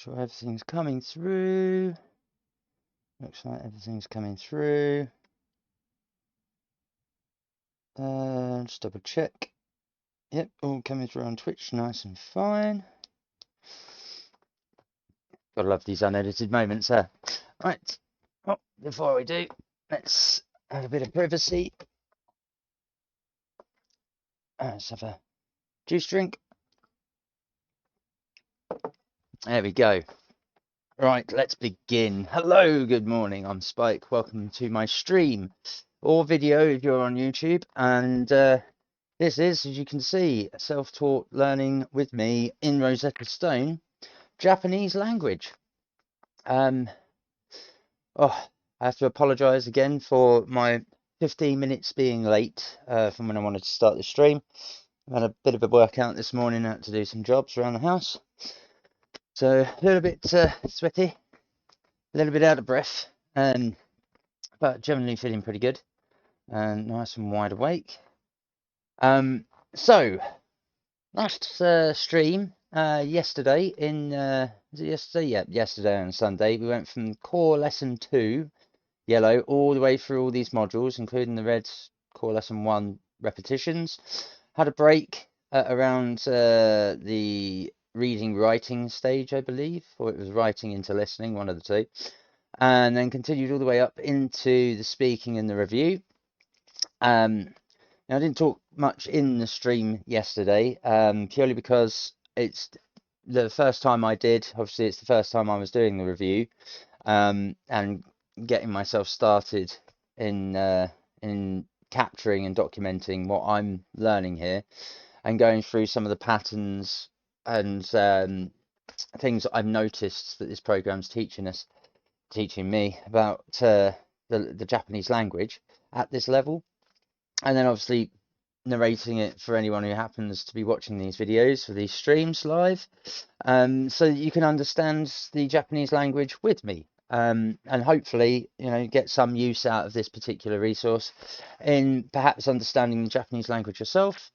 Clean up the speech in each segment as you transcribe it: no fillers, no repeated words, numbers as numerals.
Sure everything's coming through. Looks like everything's coming through. Just double check. Yep, all coming through on Twitch, nice and fine. Gotta love these unedited moments there. Right, oh, before we do, let's have a bit of privacy. Let's have a juice drink. There we go. Right, let's begin. Hello, good morning. I'm Spike. Welcome to my stream or video if you're on YouTube. And this is, as you can see, self-taught learning with me in Rosetta Stone, Japanese language. I have to apologize again for my 15 minutes being late from when I wanted to start the stream. I had a bit of a workout this morning. I had to do some jobs around the house. So a little bit sweaty, a little bit out of breath, but generally feeling pretty good and nice and wide awake. So last stream yesterday was it yesterday? Yeah, yesterday on Sunday we went from core lesson 2, yellow, all the way through all these modules, including the red core lesson 1 repetitions. Had a break around the reading writing stage, I believe, or it was writing into listening, one of the two, and then continued all the way up into the speaking and the review. Now, I didn't talk much in the stream yesterday, purely because it's the first time I did. Obviously, it's the first time I was doing the review, and getting myself started in capturing and documenting what I'm learning here, and going through some of the patterns and things that I've noticed that this program's teaching me about the Japanese language at this level, and then obviously narrating it for anyone who happens to be watching these videos for these streams live, so that you can understand the Japanese language with me, and hopefully, get some use out of this particular resource in perhaps understanding the Japanese language yourself,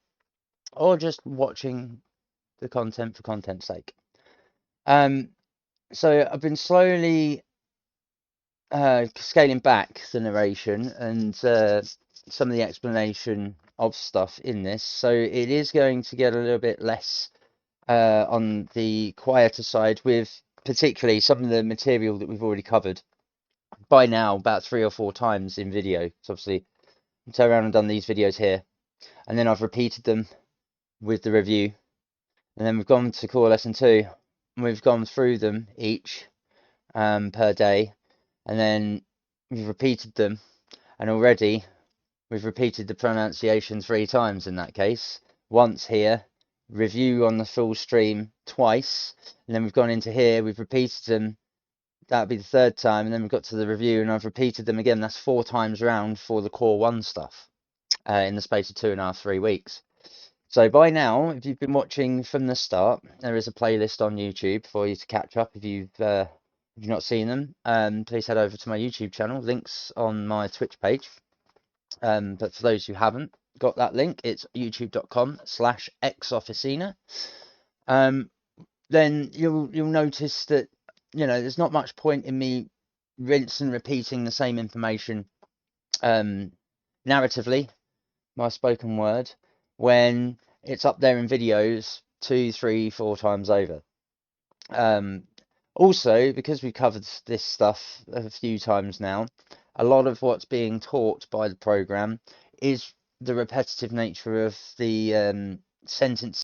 or just watching the content for content's sake. So I've been slowly scaling back the narration and some of the explanation of stuff in this, so it is going to get a little bit less on the quieter side, with particularly some of the material that we've already covered by now about 3 or 4 times in video. So obviously I've turned around and done these videos here, and then I've repeated them with the review, and then we've gone to core lesson 2 and we've gone through them each per day, and then we've repeated them, and already we've repeated the pronunciation 3 times in that case. Once here, review on the full stream twice, and then we've gone into here, we've repeated them. That'd be the 3rd time, and then we've got to the review and I've repeated them again. That's 4 times round for the core 1 stuff in the space of 2.5, 3 weeks. So by now, if you've been watching from the start, there is a playlist on YouTube for you to catch up if you've not seen them. Please head over to my YouTube channel. Links on my Twitch page. But for those who haven't got that link, it's youtube.com/xofficina. Then you'll notice that there's not much point in me rinse and repeating the same information narratively, my spoken word, when it's up there in videos 2, 3, 4 times over. Also, because we've covered this stuff a few times now, a lot of what's being taught by the program is the repetitive nature of the sentence.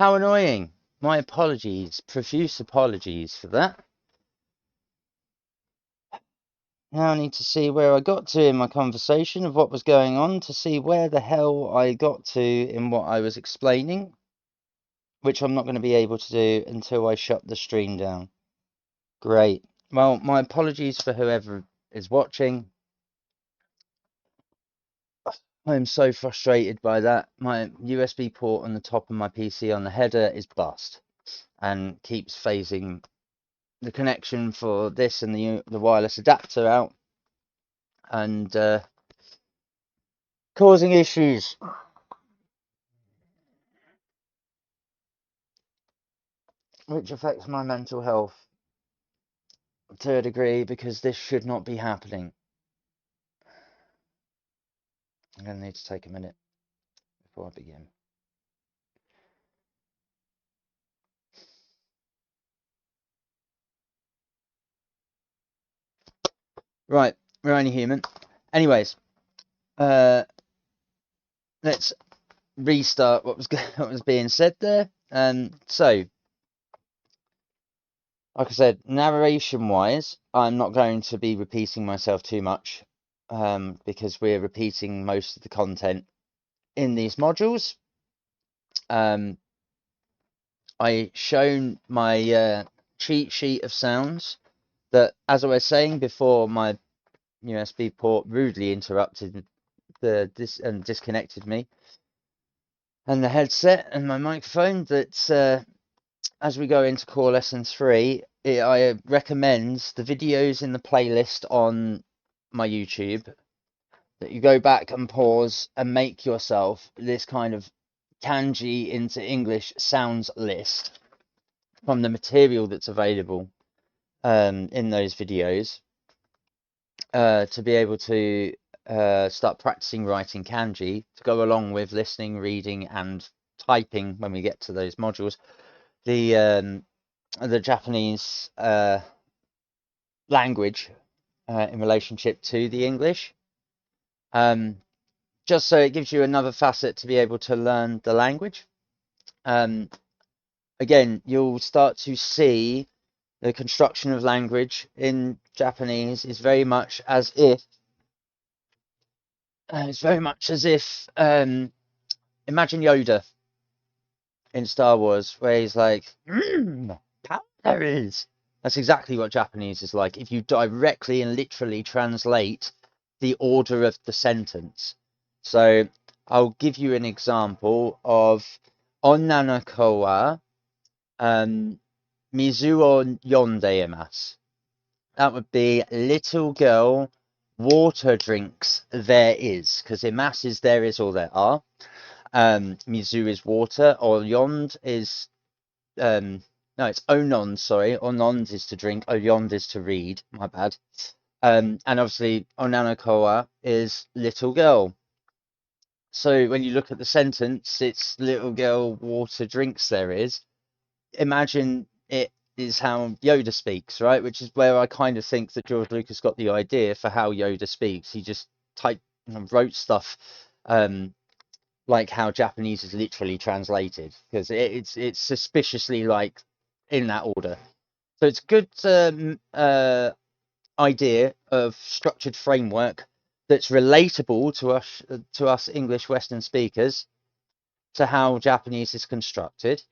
How annoying. My apologies, profuse apologies for that. Now I need to see where I got to in my conversation of what was going on to see where the hell I got to in what I was explaining, which I'm not going to be able to do until I shut the stream down. Great. Well, my apologies for whoever is watching. I'm so frustrated by that. My USB port on the top of my PC on the header is bust and keeps phasing the connection for this and the wireless adapter out and causing issues, which affects my mental health to a degree because this should not be happening. I'm going to need to take a minute before I begin. Right, we're only human. Anyways, let's restart what was being said there. So, like I said, narration-wise, I'm not going to be repeating myself too much because we're repeating most of the content in these modules. I shown my cheat sheet of sounds that, as I was saying before, my USB port rudely interrupted and disconnected me and the headset and my microphone. That as we go into core lesson 3, I recommend the videos in the playlist on my YouTube that you go back and pause and make yourself this kind of kanji into English sounds list from the material that's available in those videos to be able to start practicing writing kanji to go along with listening, reading, and typing when we get to those modules. The Japanese language in relationship to the English, just so it gives you another facet to be able to learn the language. Again, you'll start to see the construction of language in Japanese is very much as if imagine Yoda in Star Wars, where he's like, there is. That's exactly what Japanese is like. If you directly and literally translate the order of the sentence. So I'll give you an example of Onnanako wa mizu o yondeimasu. That would be little girl, water drinks there is, because imasu is there is or there are. Mizu is water, or yond is no, it's onond, sorry. Onond is to drink, oyond is to read, my bad. And obviously Onanakoa is little girl. So when you look at the sentence, it's little girl, water drinks there is. Imagine it is how Yoda speaks, right? Which is where I kind of think that George Lucas got the idea for how Yoda speaks. He just wrote stuff like how Japanese is literally translated, because it's suspiciously like in that order. So it's a good idea of structured framework that's relatable to us English Western speakers to how Japanese is constructed.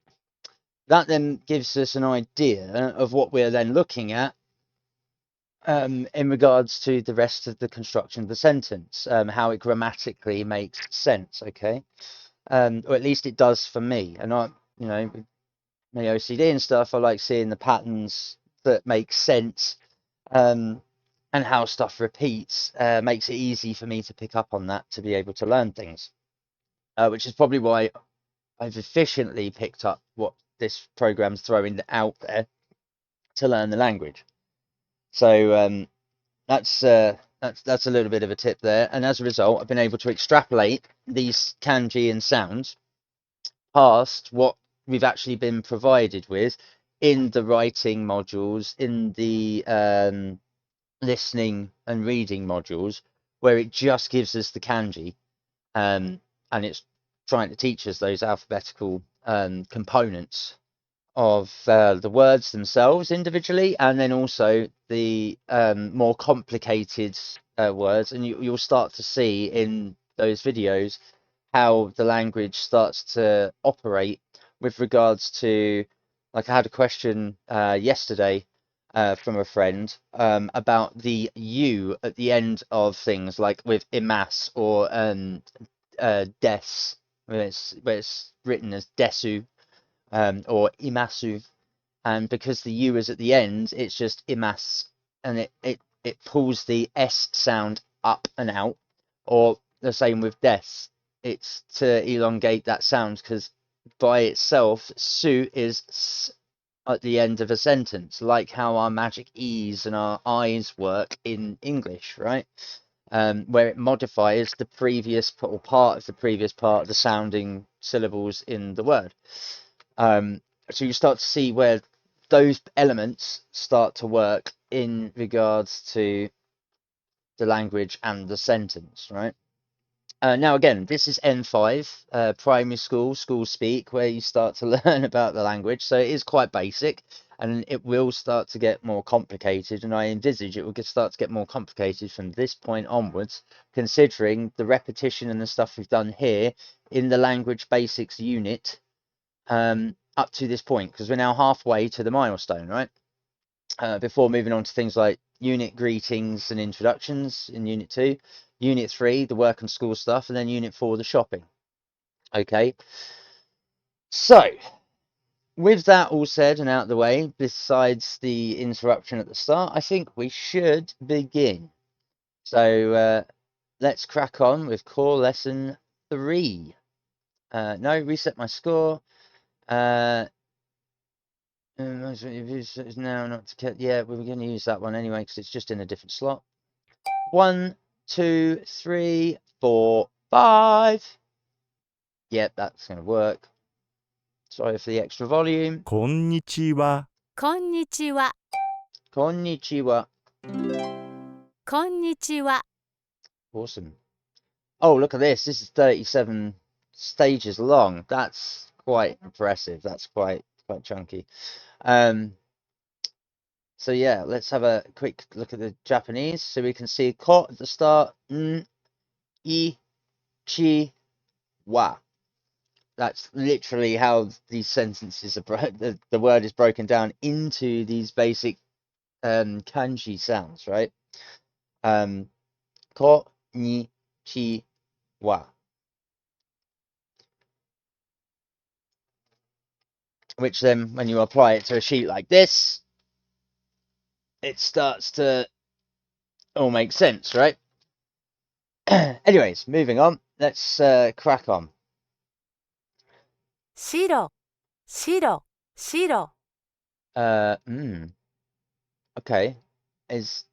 That then gives us an idea of what we're then looking at in regards to the rest of the construction of the sentence, how it grammatically makes sense, okay? Or at least it does for me. And with my OCD and stuff, I like seeing the patterns that make sense, and how stuff repeats makes it easy for me to pick up on that to be able to learn things, which is probably why I've efficiently picked up what this program's throwing out there to learn the language. So that's a little bit of a tip there. And as a result, I've been able to extrapolate these kanji and sounds past what we've actually been provided with in the writing modules, in the listening and reading modules, where it just gives us the kanji, and it's trying to teach us those alphabetical components of the words themselves individually, and then also the more complicated words. And you'll start to see in those videos how the language starts to operate with regards to, like, I had a question yesterday from a friend about the U at the end of things, like with immerse or des, where it's written as desu, or imasu, and because the U is at the end, it's just imas, and it pulls the S sound up and out, or the same with des. It's to elongate that sound, because by itself, su is s at the end of a sentence, like how our magic E's and our I's work in English, right? Where it modifies the previous or part of the previous part of the sounding syllables in the word. So you start to see where those elements start to work in regards to the language and the sentence, right? Now, again, this is N5, primary school speak, where you start to learn about the language. So it is quite basic, and it will start to get more complicated. And I envisage it will start to get more complicated from this point onwards, considering the repetition and the stuff we've done here in the language basics unit up to this point, because we're now halfway to the milestone, right? Before moving on to things like unit greetings and introductions in Unit 2, Unit 3, the work and school stuff, and then Unit 4, the shopping. Okay, so with that all said and out of the way, besides the interruption at the start, I think we should begin. So let's crack on with core lesson 3. No, reset my score. Is now not to, yeah, we were going to use that one anyway because it's just in a different slot. 1, 2, 3, 4, 5. Yep, that's going to work. Sorry for the extra volume. こんにちは。こんにちは。こんにちは。こんにちは。 Awesome. Oh, look at this. This is 37 stages long. That's quite impressive. That's quite chunky. So yeah, let's have a quick look at the Japanese. So we can see ko at the start. N, I, chi, wa. That's literally how these sentences are the word is broken down into these basic kanji sounds, right? Ko, ni, chi, wa. Which then, when you apply it to a sheet like this, it starts to all make sense, right? Anyways, moving on. Let's crack on. 白、白、白。Okay. Is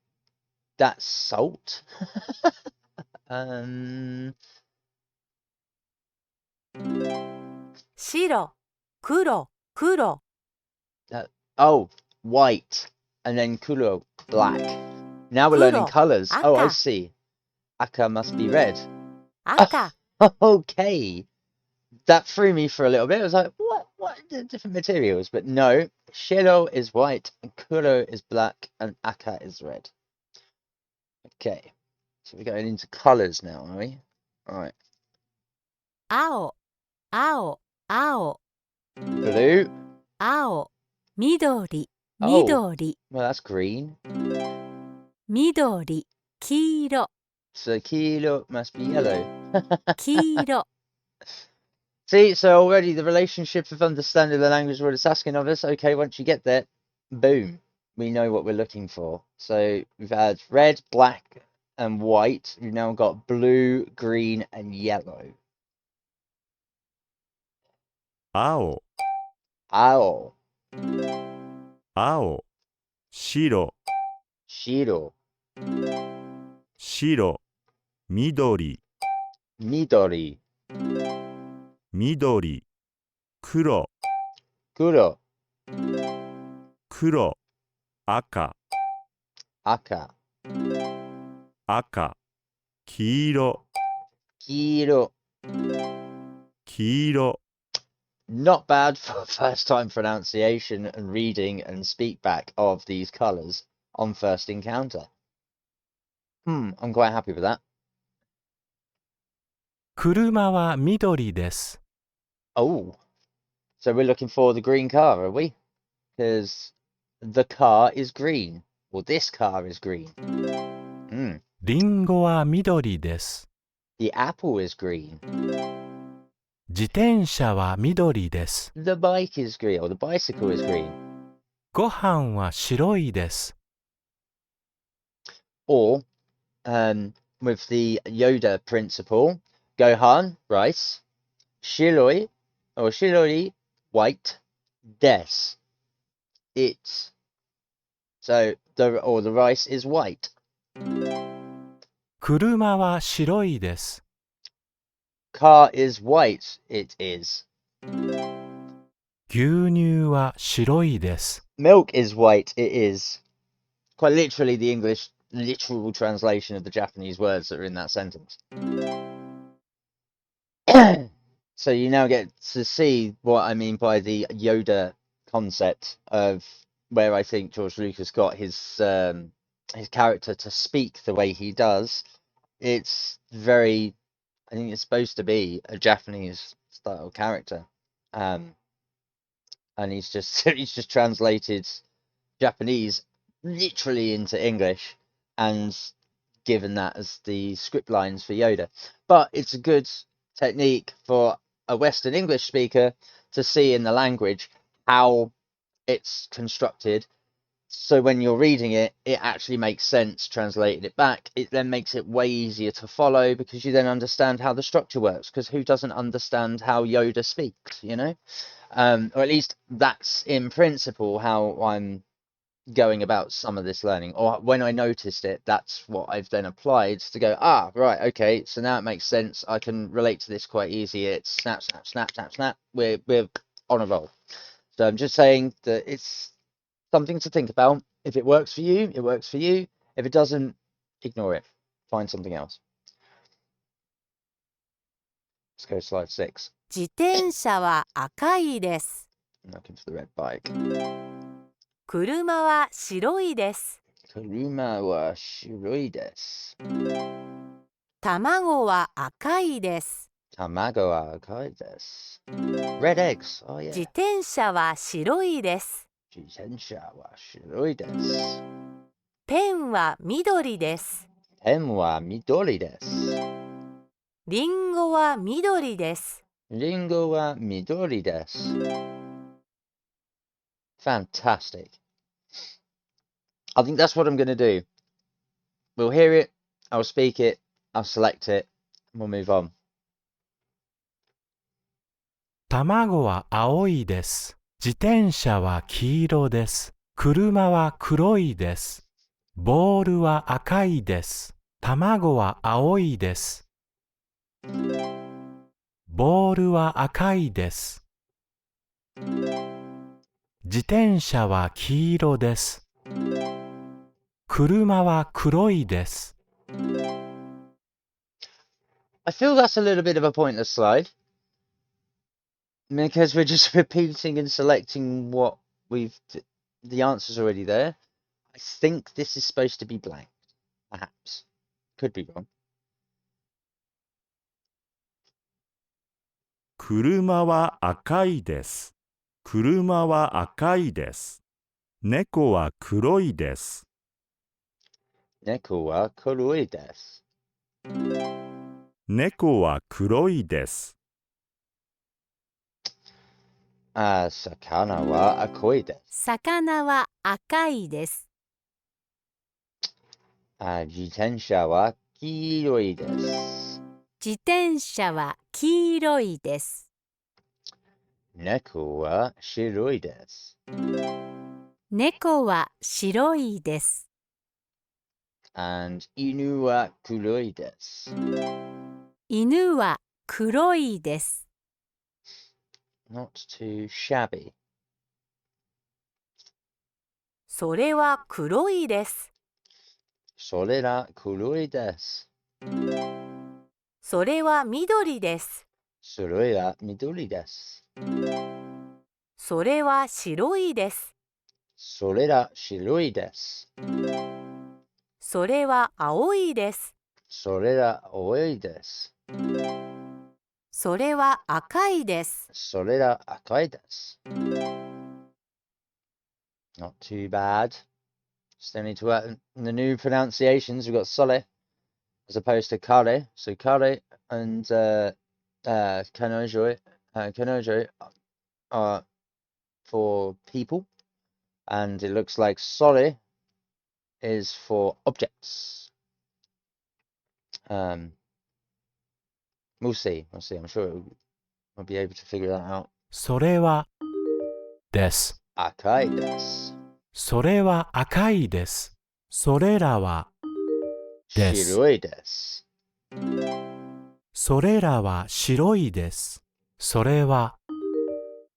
that salt? 白、黒、黒。Oh, white. And then kuro, black. Now we're learning colors. Oh, I see. Aka must be red. 赤。Okay. That threw me for a little bit. I was like, what are the different materials? But no, shiro is white, and kuro is black, and aka is red. Okay. So we're going into colors now, are we? All right. 青、青、青。Blue. 青、緑、Oh. 緑。 Well, that's green. 緑、黄色。 So kilo must be yellow. 黄色。 See, so already the relationship of understanding the language what it's asking of us. Okay, once you get there, boom, we know what we're looking for. So we've had red, black, and white. We've now got blue, green, and yellow. 青、青、青、白、白、白、緑、緑、緑、黒、黒、黒、赤、赤、赤、黄色、黄色。黄色、Not bad for first time pronunciation and reading and speak back of these colours on first encounter. I'm quite happy with that. 車は緑です。Oh, so we're looking for the green car, are we? Because the car is green. Well, this car is green. リンゴは緑です。The apple is green. 自転車は緑です。The bike is green, or the bicycle is green. ご飯は白いです。Or, with the Yoda principle, Gohan, rice, Shiroi, or Shiroi, white, des, it's. So, the rice is white. 車は白いです。Car is white, it is. 牛乳は白いです。Milk is white, it is. Quite literally the English literal translation of the Japanese words that are in that sentence. So you now get to see what I mean by the Yoda concept of where I think George Lucas got his character to speak the way he does. It's very, I think it's supposed to be a Japanese style character, and he's just translated Japanese literally into English and given that as the script lines for Yoda. But it's a good technique for a Western English speaker to see in the language how it's constructed. So when you're reading it, it actually makes sense translating it back. It then makes it way easier to follow because you then understand how the structure works. Because who doesn't understand how Yoda speaks, you know? Or at least that's in principle how I'm going about some of this learning, or when I noticed it, that's what I've then applied to go, right, okay, so now it makes sense. I can relate to this quite easy. It's snap, snap, snap, snap, snap. We're on a roll. So I'm just saying that it's something to think about. If it works for you, it works for you. If it doesn't, ignore it. Find something else. Let's go to slide 6. 自転車は赤いです。 I'm looking for the red bike. 車は白いです。 Kuruma wa shiroi desu. 卵は赤いです。 Tamago wa akai desu. Red eggs. Oh 自 yeah. 転車は白いです。 Jitensha wa shiroi desu. ペンは緑です。 Pen wa midori desu. リンゴは緑です。 Ringo wa midori desu. Fantastic. I think that's what I'm going to do. We'll hear it, I'll speak it, I'll select it, and we'll move on. 卵は青いです。自転車は黄色です。車は黒いです。ボールは赤いです。卵は青いです。ボールは赤いです。自転車は黄色です。車は黒いです。I feel that's a little bit of a pointless slide. Because we're just repeating and selecting what the answer's already there. I think this is supposed to be blank. Perhaps. Could be wrong. 車は赤いです。車は赤いです。猫は黒いです。 Neko wa kuroi desu. 猫は黒いです。 Sakana wa akoi desu. 魚は赤いです。 Jitensha wa kiroi desu. 自転車は黄色いです。Neko wa shiroi desu. 猫は白いです。 And inu wa kuroi desu. 犬は黒いです。 Not too shabby. それは黒いです。 Sore ra kuroi desu. それは緑です。 Suroi ra midori desu. それは白いです。 Sore ra shiroi desu. それは青いです。 Sore ra aoi desu. それは赤いです。 Sore ra akai desu. Not too bad. Still need to work in the new pronunciations. We've got sole as opposed to kare. So kare and kanojoi are for people, and it looks like sore is for objects. We'll see. I'm sure we'll be able to figure that out. それはです。 Akai desu. それは赤いです。それらはです。 Shiroi desu. それらは白いです。それは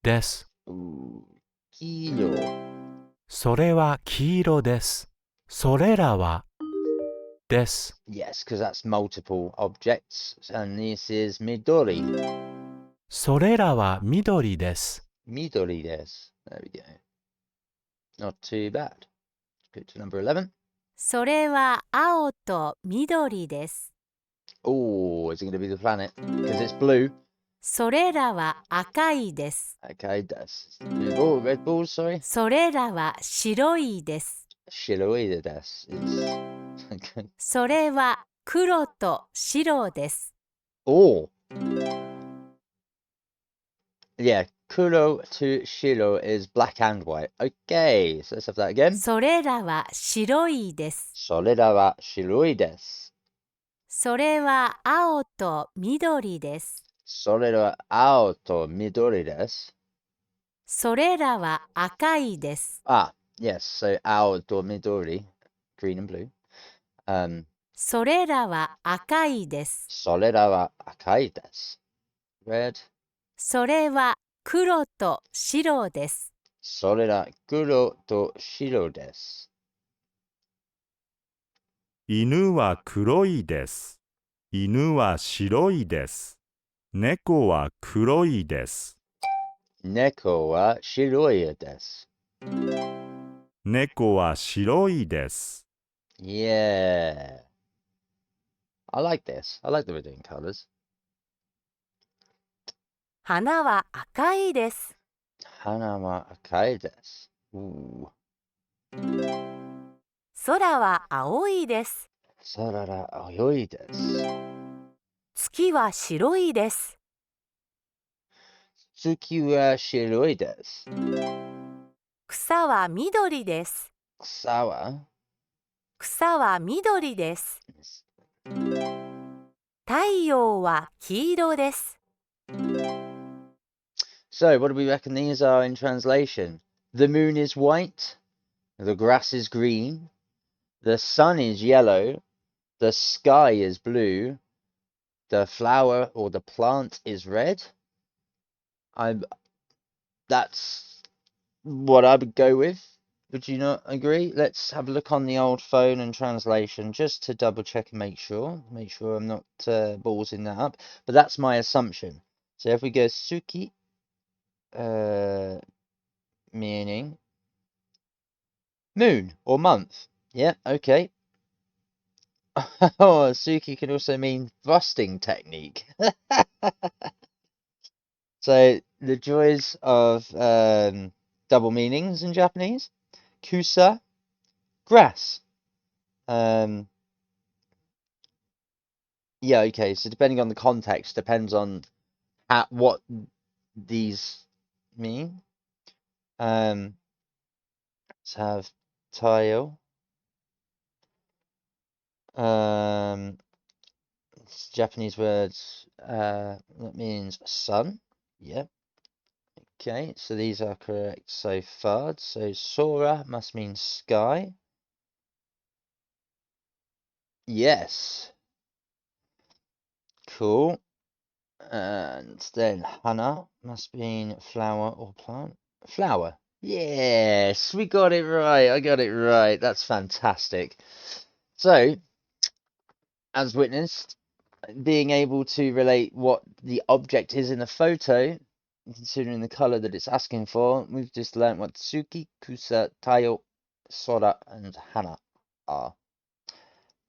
です。 Ooh, kiro. それは黄色です。それらはです。 Yes, because that's multiple objects, and this is midori. それらは緑です。 Midori desu. There we go. Not too bad. Go to number 11. それは青と緑です。 Oh, is it going to be the planet? Because it's blue. それらは赤いです。 Okay, that's blue ball, red balls, sorry. それらは白いです。 Shiroida desu is... それは黒と白です。 Oh. Yeah, kuro to shiro is black and white. Okay, so let's have that again. それらは白いです。 Sorera wa shiroi desu. それは青と緑です。 Sorera wa ao to midori desu. それらは赤いです。 Ah, yes, so ao to midori, green and blue. それらは赤いです。 Sorera wa akai desu. Red. それは黒と白です。 Sorera kuro to shiro desu. 犬は黒いです。犬は白いです。猫は黒いです。 Neko wa shiroi desu. 猫は白いです。 Yeah. I like this. I like that we're doing colors. 花は赤いです。 Hana wa akai desu. Ooh. 空は青いです。 Sorara aoi desu. 月は白いです。 Tsuki wa shiroi desu. 草は緑です。 Kusa wa? 草は緑です。太陽は黄色です。 So, what do we reckon these are in translation? The moon is white. The grass is green. The sun is yellow. The sky is blue. The flower or the plant is red. That's what I would go with. Would you not agree? Let's have a look on the old phone and translation just to double check and make sure. Make sure I'm not ballsing that up. But that's my assumption. So if we go Suki, meaning moon or month. Yeah, okay. Oh, Suki can also mean thrusting technique. So the joys of double meanings in Japanese. Kusa, grass. Yeah, okay. So depending on the context, depends on what these mean. Let's have tile. Japanese words. That means sun. Yep. Okay, so these are correct so far. So Sora must mean sky. Yes. Cool. And then Hana must mean flower or plant. Flower. Yes, we got it right. I got it right. That's fantastic. So, as witnessed, being able to relate what the object is in a photo, considering the color that it's asking for, we've just learnt what Tsuki, Kusa, Tayo, Sora, and Hana are.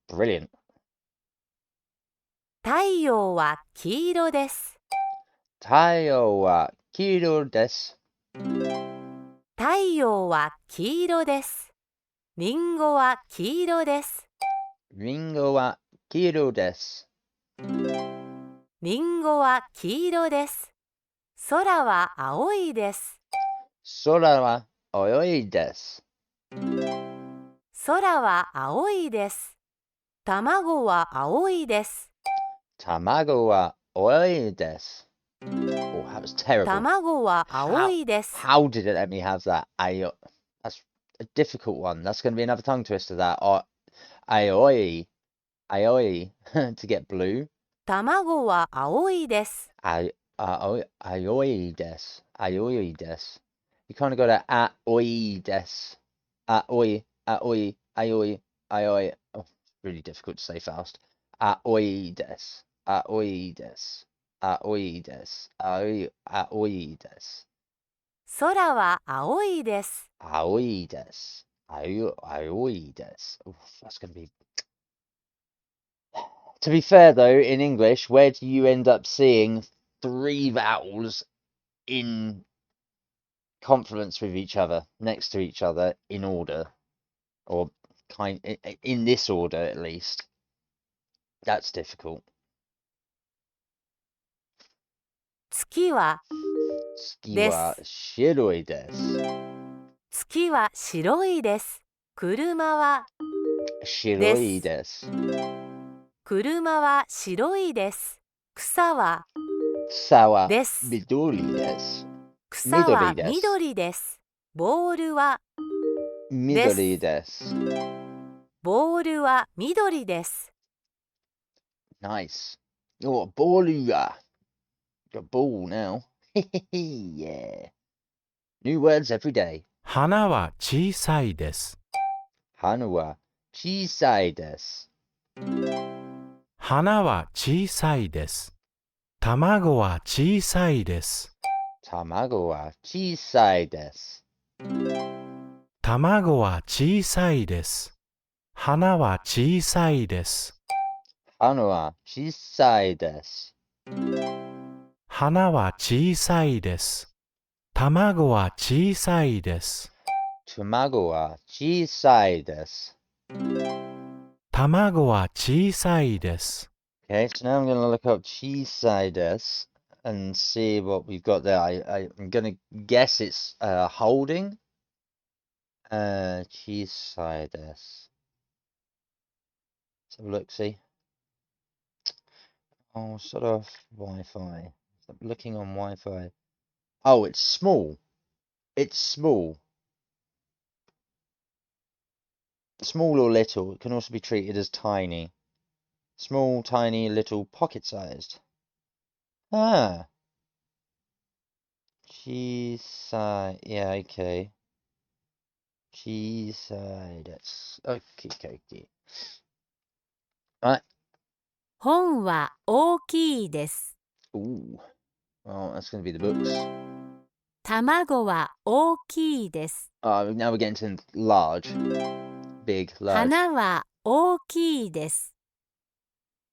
Brilliant. 太陽は黄色です。 Tayo wa kiro desu. 太陽は黄色です。りんごは黄色です。 Ringo wa kiro desu. りんごは黄色です。空は青いです。 Sora wa oyoi desu. 空は青いです。卵は青いです。 Tamago wa oyoi desu. Oh, that was terrible. 卵は青いです。 How did it let me have that? That's a difficult one. That's going to be another tongue twister. That aioi, aioi to get blue. 卵は青いです。 Aioi des, aioi des. You kind of got to aoi des, aoi, aoi, aioi, aioi. Oh, it's really difficult to say fast. Aoi des, aoi des, aoi des, aoi des. 空は青いです。 Aoi des, aoi des. Oof, that's going to be. To be fair though, in English, where do you end up seeing three vowels in confluence with each other, next to each other in order, or in this order at least? That's difficult. 月は Tsuki wa shiroi desu. 月は白いです。車は Shiroi desu. 車は白いです。草は Sa wa です。 midori desu. 草は緑です。緑です。ボールは Midori desu. ボールは緑です。 Nice. Oh, ballua. Got ball now. Yeah. New words every day. 花は小さいです。 Hana wa chisai desu. 花は小さいです。卵は小さいです。 Tamago wa chisai desu. 卵は小さいです。花は小さいです。 Hana wa chisai desu. 花は小さいです。卵は小さいです。 Tamago wa chisai desu. 卵は小さいです。 Okay, so now I'm going to look up chisai desu and see what we've got there. I'm going to guess it's holding. Chisai desu. Let's have a look, see. Oh, sort of Wi-Fi. Stop looking on Wi-Fi. Oh, it's small. It's small. Small or little. It can also be treated as tiny. Small, tiny, little, pocket-sized. Ah. Chisai. Yeah, okay. Chisai. That's okay. Right. 本は大きいです。 Ooh. Well, that's going to be the books. 卵は大きいです。 Now we're getting to large. Big, large. 花は大きいです。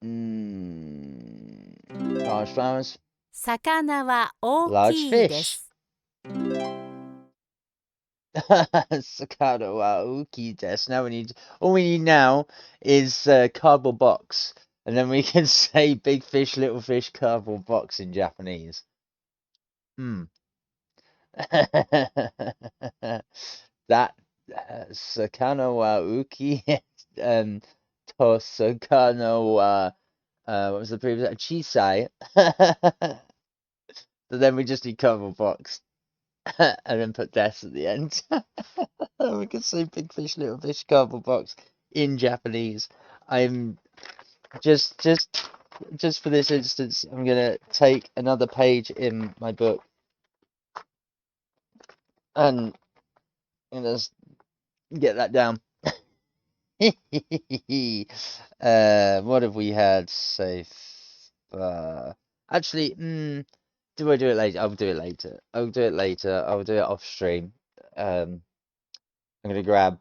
Large flowers. 魚は大 Large きいで fish. す。 Sakado wa uki desu. Now all we need now is cardboard box. And then we can say big fish, little fish, cardboard box in Japanese. That sakana wa uki to sakana wa what was the previous chisai. So then we just need cardboard box. and then put des at the end. We can see big fish, little fish, cardboard box in Japanese. I'm just for this instance, I'm gonna take another page in my book and just get that down. What have we had so far? Actually, do I do it later? I'll do it later. I'll do it later. I'll do it off stream. I'm gonna grab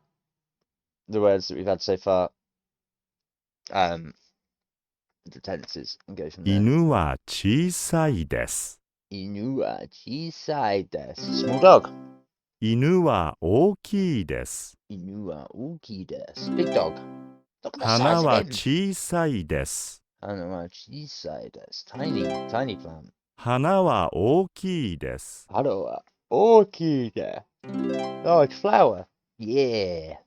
the words that we've had so far, the tenses, and go from there. 犬は小さいです。犬は小さいです。Small dog. 犬は大きいです。犬は大きいです。Big dog. Look at the 花 size は of him. 小さいです。花は小さいです。Tiny plant. 花は大きいです。花は大きいです。Oh, it's flower. Yeah.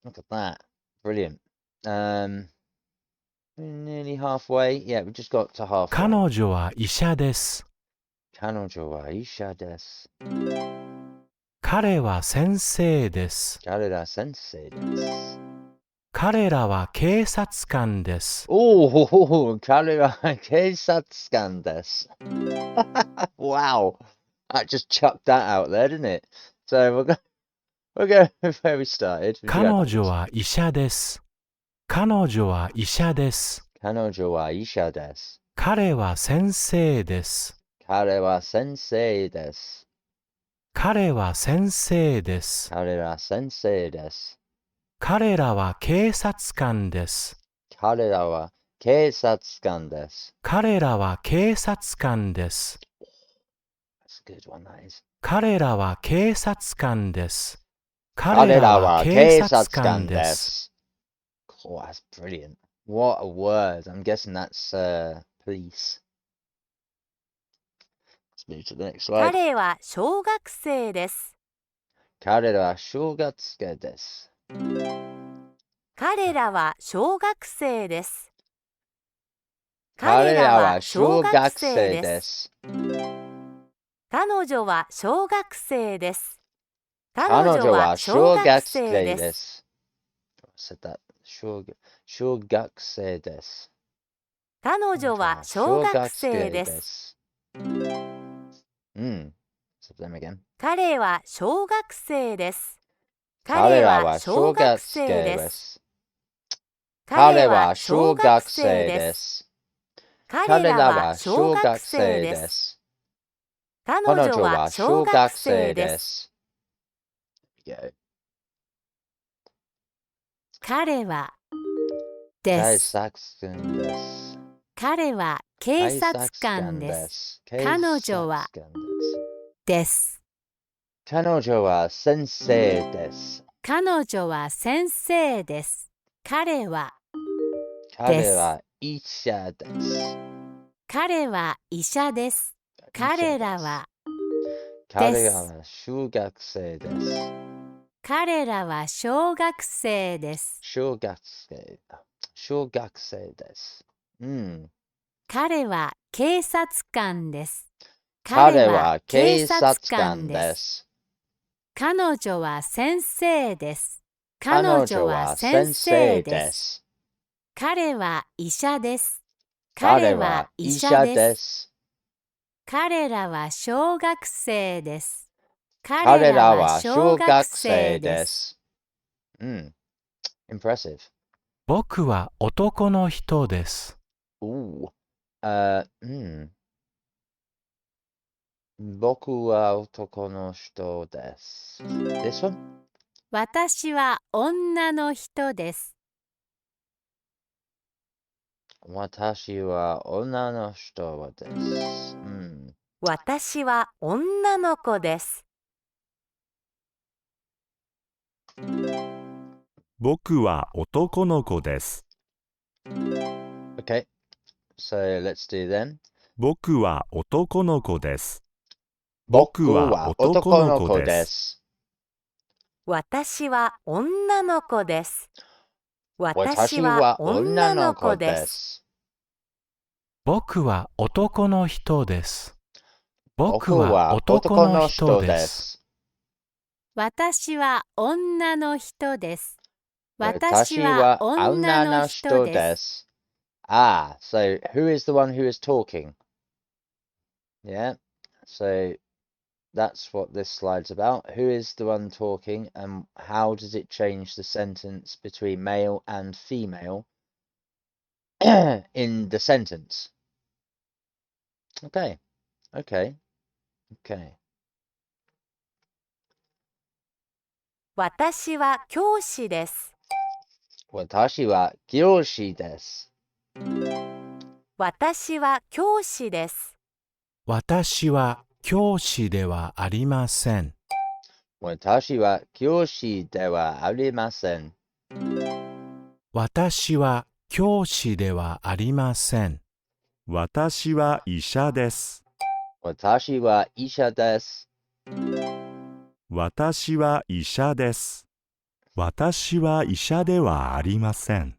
Look at that. Brilliant. Nearly halfway. Yeah, we just got to halfway. 彼女は医者です。彼女は医者です。彼は先生です。彼ら先生です。彼らは警察官です。Oh, 彼らは警察官です。Wow. I just chucked that out there, didn't it? So we'll go where we started. 彼女は医者です。彼女は医者です。彼女は医者です。彼は先生です。彼は先生です。彼は先生です。彼ら先生です。彼らは警察官です。彼らは警察官です。彼らは警察官です。That's a good one, that is. 彼らは警察官です。彼らは警察官です。Oh, that's brilliant. What a word. I'm guessing that's police. Let's move to the next slide. 彼は小学生です。彼らは小学生です。彼らは小学生です。彼らは小学生です。彼女は小学生です。彼彼女は女は小小学学生生で。ですす。said that. 小学生です。彼女は小学生です。す。Say them again. 彼は小学生です。彼らは小学生です。彼は小学生です。彼らは小学生です。彼彼女は女は小学小学生生で。ですす。彼は警です。察官です。彼は警察官です。す。彼女はです。彼女は先生です。彼女は先生です。彼は彼は医者です。彼は医者です。彼らは彼らは小学生です。彼らは小学生です。小学生です。彼は警察官です。彼は警察官です。彼女は先生です。彼彼女女はは先先生生で。ですす。彼は医者です。彼は医者です。彼らは小学生です。彼らは小学生です。Impressive. 僕は男の人です。僕は男の人です。This one? 私は女の人です。私は女の人です。私は女の子です。僕は男の子です。Okay, so let's do then. 僕は男の子です。僕は男の子です。私は女の子です。私は女の子です。僕は男の人です。僕は男の人です。私は女の人です。私私はは女女のの人人で。ですす。Ah, so who is the one who is talking? Yeah, so that's what this slide's about. Who is the one talking, and how does it change the sentence between male and female in the sentence? Okay, okay, okay. 私は教師です。私は教師です。私は教師です。私は教師ではありません。私は教師ではありません。私は教師ではありません。私は医者です。私は医者です。私は医者です。私は医者ではありません。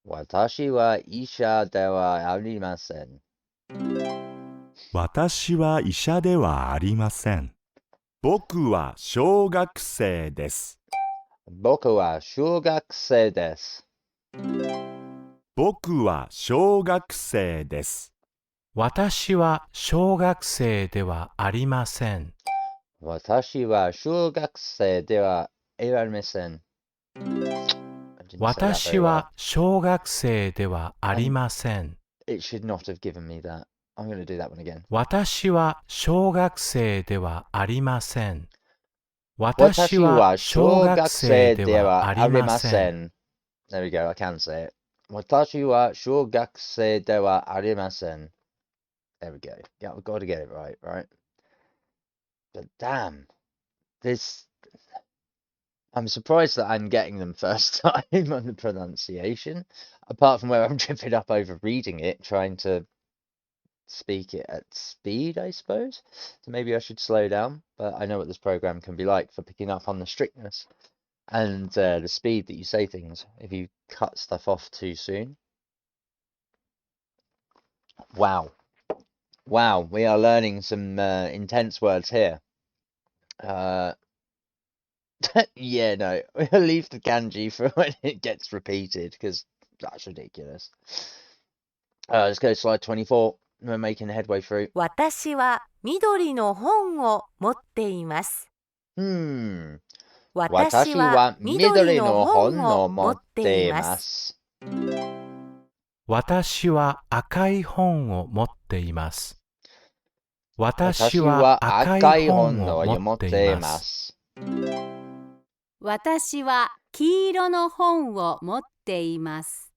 私は医者ではありません。私は医者ではありません。僕は小学生です。僕は小学生です。僕は小学生です。私は小学生ではありません。私は小学生ではありません。I didn't say that 私 very well. は小学生ではありません。It should not have given me that. I'm going to do that one again. 私は小学生ではありません。私私はは小小学学生で生ではありはありまません。せん。There we go, I can say it. 私は小学生ではありません。There we go. Yeah, we've got to get it right, right? But damn, this... I'm surprised that I'm getting them first time on the pronunciation, apart from where I'm tripping up over reading it, trying to speak it at speed, I suppose. So maybe I should slow down, but I know what this program can be like for picking up on the strictness and the speed that you say things if you cut stuff off too soon. Wow. Wow, we are learning some intense words here. Yeah, no, we'll leave the kanji for when it gets repeated, because that's ridiculous. Let's go to slide 24. We're making headway through. 私は緑の本を持っています。私は私は緑緑のの本本をを持っ持ってていま。いますす。私は赤い本を持っています。私私はは赤赤いい本本をを持っ持ってていいま。ますす。私は黄色の本を持っています。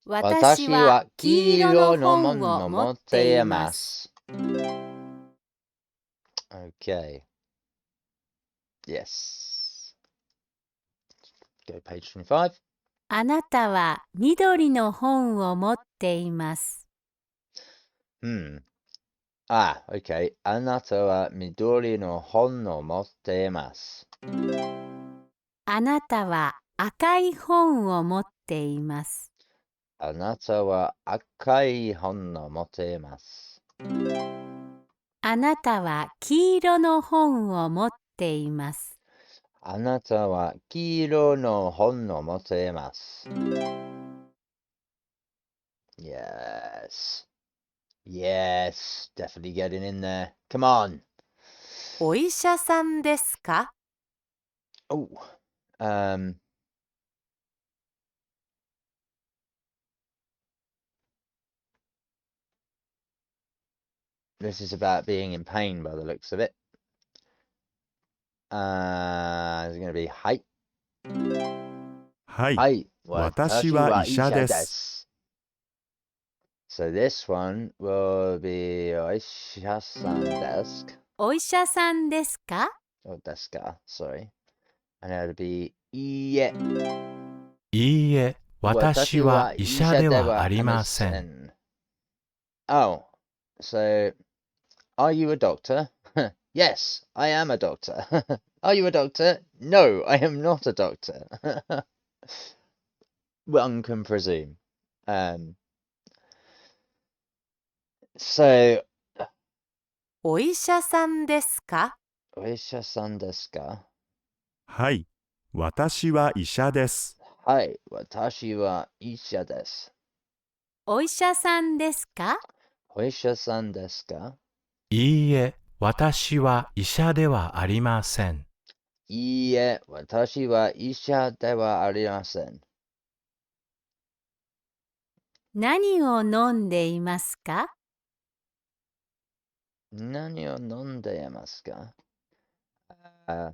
私私はは黄黄色の色の本本をを持っ持ってていいま。ますす。Okay. Yes. Go page 25. あなたは緑の本を持っています。Ah, okay. あなたは緑の本を持っています。あなたは赤い本を持っています。あなたは赤い本を持っています。あなたは黄色の本を持っています。あなたは黄色の本を持っています。Yes. Yes. Definitely getting in there. Come on. お医者さんですか？ Oh. This is about being in pain by the looks of it. Is it going to be はい。はい。はい。私は医者です。So this one will be お医者さんですか？お医者さんですか？ Oh, ですか? Sorry. And it'll be いいえ。いいえ、私は医者ではありません。ん。Oh, so are you a doctor? Yes, I am a doctor. Are you a doctor? No, I am not a doctor. One can presume. So お医者さんですか？お医者さんですか？はい、私は医者です。はい、私は医者です。お医者さんですか？お医者さんですか？いいえ、私は医者ではありません。いいえ、私は医者ではありません。何を飲んでいますか？何を飲んでいますか？あ、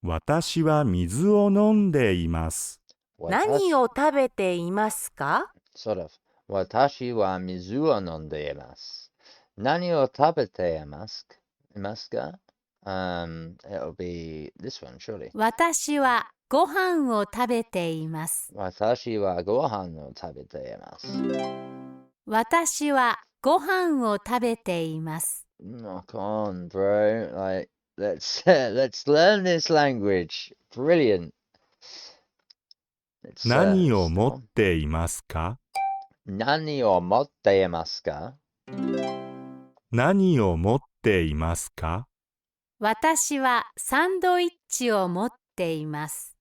私は水を飲んでいます。何私、を食べていますか？sort of. 私は水を飲んでいます。何を食べていますか？It'll be this one, surely. 私はご飯を食べています。私はご飯を食べています。私はご飯を食べています。Knock on, bro. Like, let's learn this language. Brilliant. Let's 何を start 持っ on. ていますか？何を持っていますか？何を持っていますか？私はサンドイッチを持っています。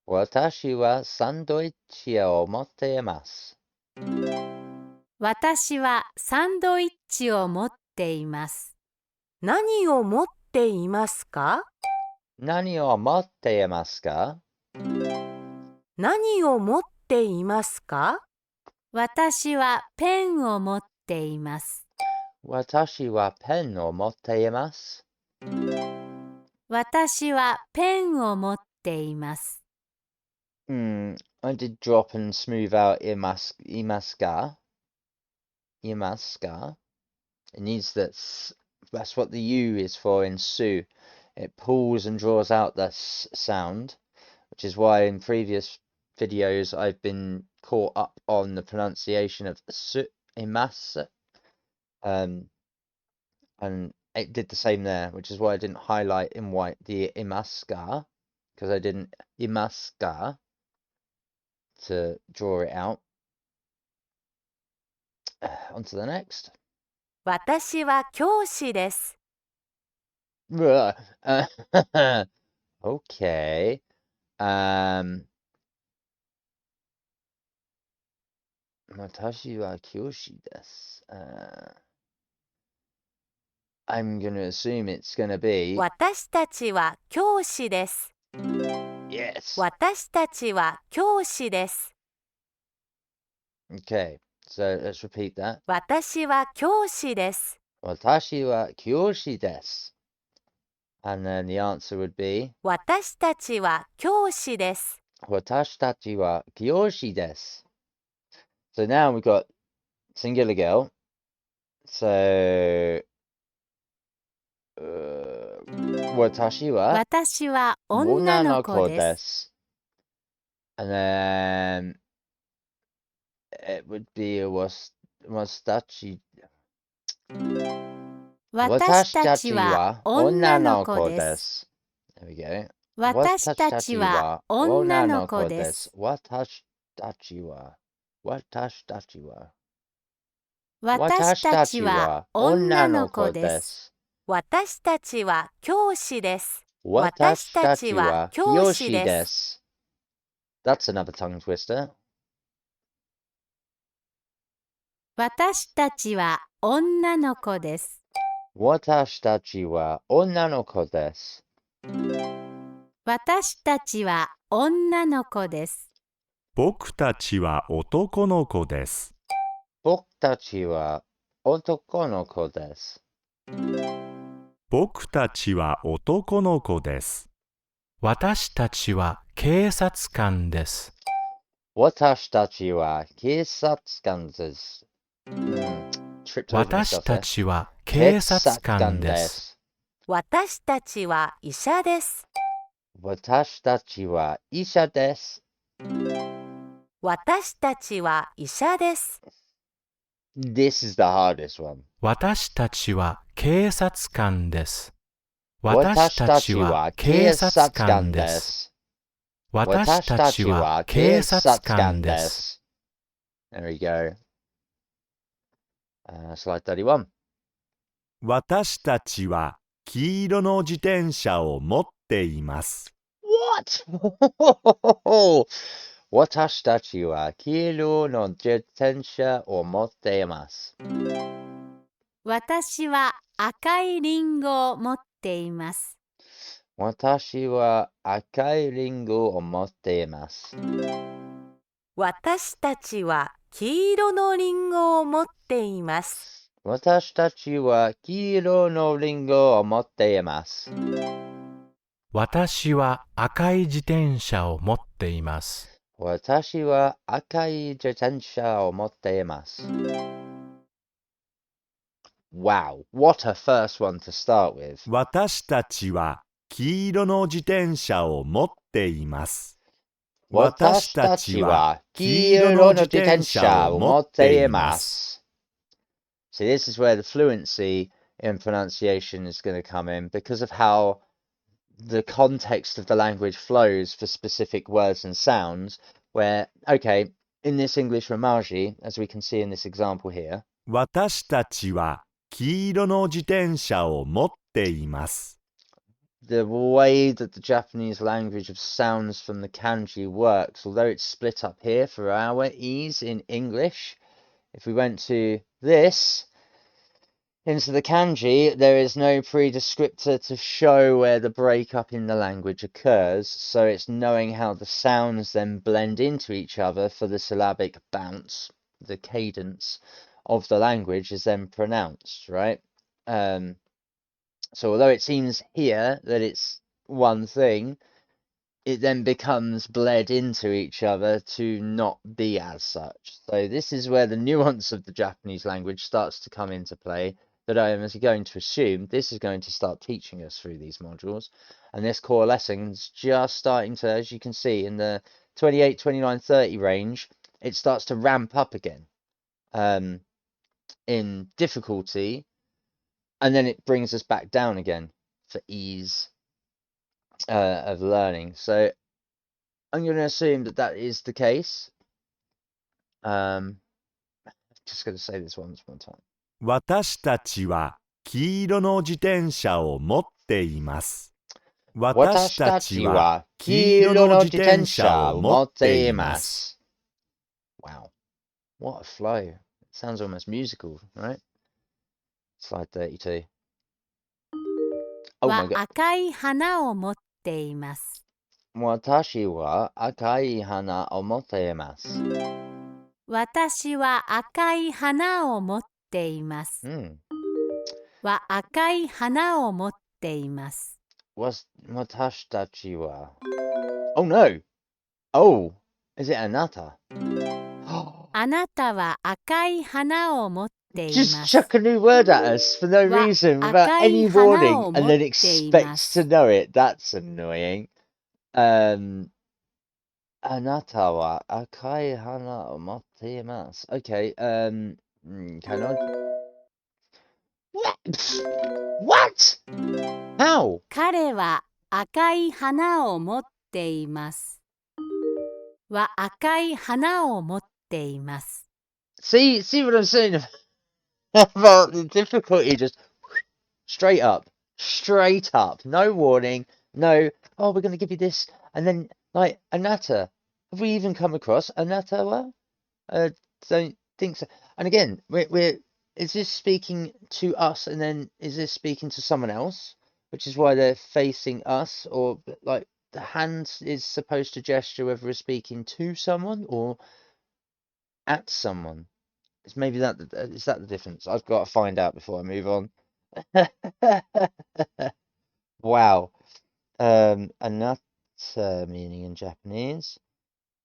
私はサンドイッチを持っています。私はサンドイッチを持っています。何を持っていますか？何を持っていますか？何を持っていますか？私はペンを持っています。私はペンを持っています。私はペンを持っています。I did drop and smooth out imaska. Imaska. It needs that's what the U is for in Sue. It pulls and draws out the sound, which is why in previous videos I've been caught up on the pronunciation of Su, imas, and it did the same there, which is why I didn't highlight in white the imaska, because I didn't imaska to draw it out. On to the next. 私は教師です。Okay. Watashi wa kyoshi desu. I'm going to assume it's going to be 私たちは教師です。 yes. 私たちは教師です。 Okay, so let's repeat that. 私は教師です。 Watashi wa kyoshi desu. And then the answer would be 私たちは教師です。 watashi tachi wa kyoshi desu. So now we've got singular girl. So watashi wa 私は女の子です。 And then it would be watashi 私たちは女の子です。 There we go. 私たちは女の子です。 私たちは私たちは女の子です。 私たちは教師です。 私たちは教師です。 That's another tongue twister. 私たちは女の子です。 私たちは女の子です。 私たちは女の子です。 僕たちは男の子です。僕たちは男の子です。僕たちは男の子です。私たちは警察官です。私たちは警察官です。私たちは警察官です。私たちは医者です。私たちは医者です。私たちは医者です。 This is the hardest one. 私たちは警察官です。私たちは警察官です。私たちは警察官です。 There we go. Slide 31. 私たちは黄色の自転車を持っています。What? 私たちは黄色の自転車を持っています。私は赤いリンゴを持っています。私は赤いリンゴを持っています。私たちは黄色のリンゴを持っています。私たちは黄色のリンゴを持っています。私は赤い自転車を持っています。私は赤い自転車を持っています。Wow, what a first one to start with. 私たちは黄色の自転車を持っています。私たちは黄色の自転車を持っています。See, this is where the fluency in pronunciation is going to come in because of how the context of the language flows for specific words and sounds. Where, okay, in this English Romaji, as we can see in this example here, 私たちは黄色の自転車を持っています。the way that the Japanese language of sounds from the kanji works, although it's split up here for our ease in English, if we went to this, into the kanji, there is no predescriptor to show where the breakup in the language occurs, so it's knowing how the sounds then blend into each other for the syllabic bounce, the cadence of the language is then pronounced, right? So although it seems here that it's one thing, it then becomes bled into each other to not be as such. So this is where the nuance of the Japanese language starts to come into play, that I am going to assume this is going to start teaching us through these modules. And this core lesson's just starting to, as you can see, in the 28, 29, 30 range, it starts to ramp up again in difficulty, and then it brings us back down again for ease of learning. So I'm going to assume that that is the case. Just going to say this one more time. 私たちは黄色の自転車を持っています。私たちは黄色の自転車を持っています。 Wow, what a flow. It sounds almost musical, right? Slide 32. Oh my は god. 赤い花を持っています。私は赤い花を持っています。私は赤い花を持っています。は赤い花を持っています。私たちは Oh no! Oh! Is it anata? あなたは赤い花を持っています。Just chuck a new word at us for no reason, without any warning, and then expects to know it. That's annoying. あなたは赤い花を持っています。Okay, can I... What? How? 彼は赤い花を持っています。は赤い花を持っています。See what I'm saying about the difficulty? Just straight up, no warning, no, oh, we're going to give you this, and then, like, anatta. Have we even come across anatta? Well, don't think so. And again, is this speaking to us, and then is this speaking to someone else? Which is why they're facing us, or like the hand is supposed to gesture whether we're speaking to someone or at someone. It's maybe is that the difference? I've got to find out before I move on. Wow. Anatta meaning in Japanese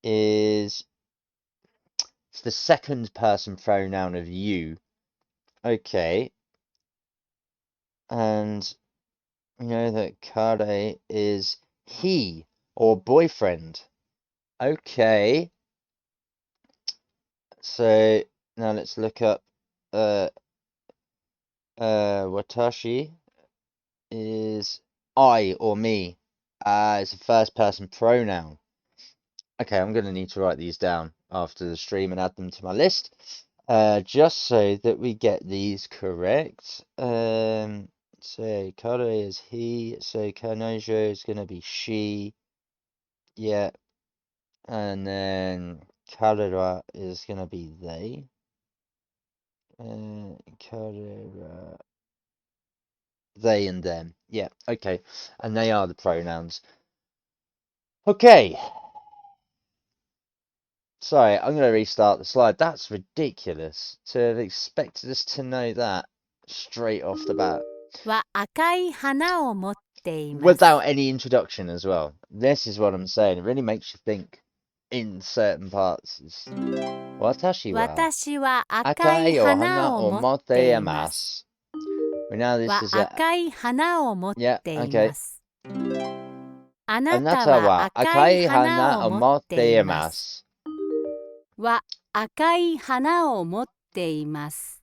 is it's the second person pronoun of you. Okay. And we know that kare is he or boyfriend. Okay. So now let's look up watashi is I or me. It's a first person pronoun. Okay, I'm going to need to write these down after the stream and add them to my list. Just so that we get these correct. So kare is he, so kanojo is gonna be she. Yeah. And then karera is gonna be they. Karera, they and them. Yeah, okay. And they are the pronouns. Okay. Sorry, I'm gonna restart the slide. That's ridiculous to have expected us to know that straight off the bat. は赤い花を持っています。 Without any introduction as well. This is what I'm saying. It really makes you think in certain parts. Watashi wa 私は赤い赤いお花花をを持っ持ってていいま。ますす。Now this は is a 赤い花を持っ yeah, てい okay. ます。ああなたなたはは赤い赤い花を持花を持っいってていま。ますす。は赤い花を持っています。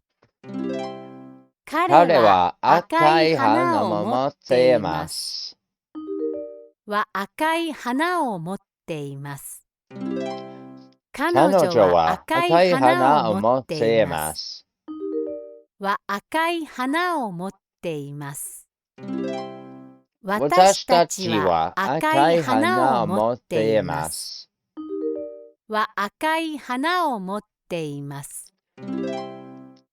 彼彼はは赤い赤い花を持花を持っってていいま。ますす。は赤い花を持っています。彼彼女は女は赤赤いい花花をを持っ持ってていいま。ますす。は赤い花を持っています。私私たたちはちは赤赤いい花花をを持っ持ってていていま。ますす。は赤い花を持っています。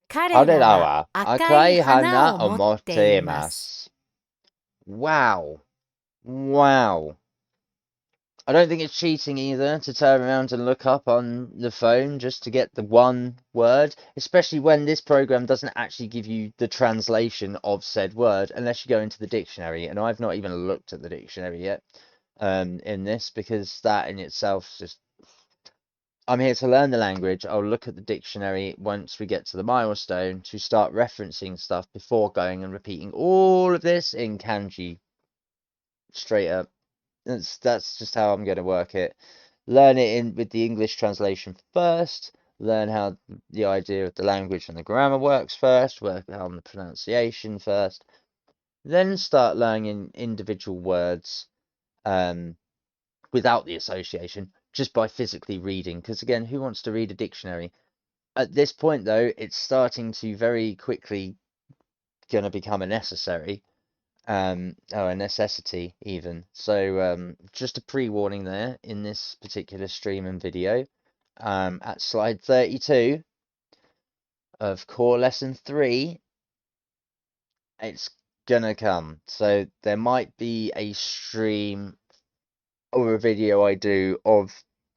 彼彼らはらは赤赤いい花花をを持っ持ってていていま。ますす。Wow. Wow. I don't think it's cheating either to turn around and look up on the phone just to get the one word, especially when this program doesn't actually give you the translation of said word unless you go into the dictionary. And I've not even looked at the dictionary yet in this, because that in itself is just, I'm here to learn the language. I'll look at the dictionary once we get to the milestone to start referencing stuff before going and repeating all of this in kanji straight up. That's just how I'm going to work it. Learn it in with the English translation first. Learn how the idea of the language and the grammar works first. Work on the pronunciation first. Then start learning individual words without the association, just by physically reading. Because again, who wants to read a dictionary? At this point, though, it's starting to very quickly going to become a necessary. A necessity even. So just a pre-warning there in this particular stream and video. At slide 32 of core lesson 3, it's gonna come. So there might be a stream or a video I do of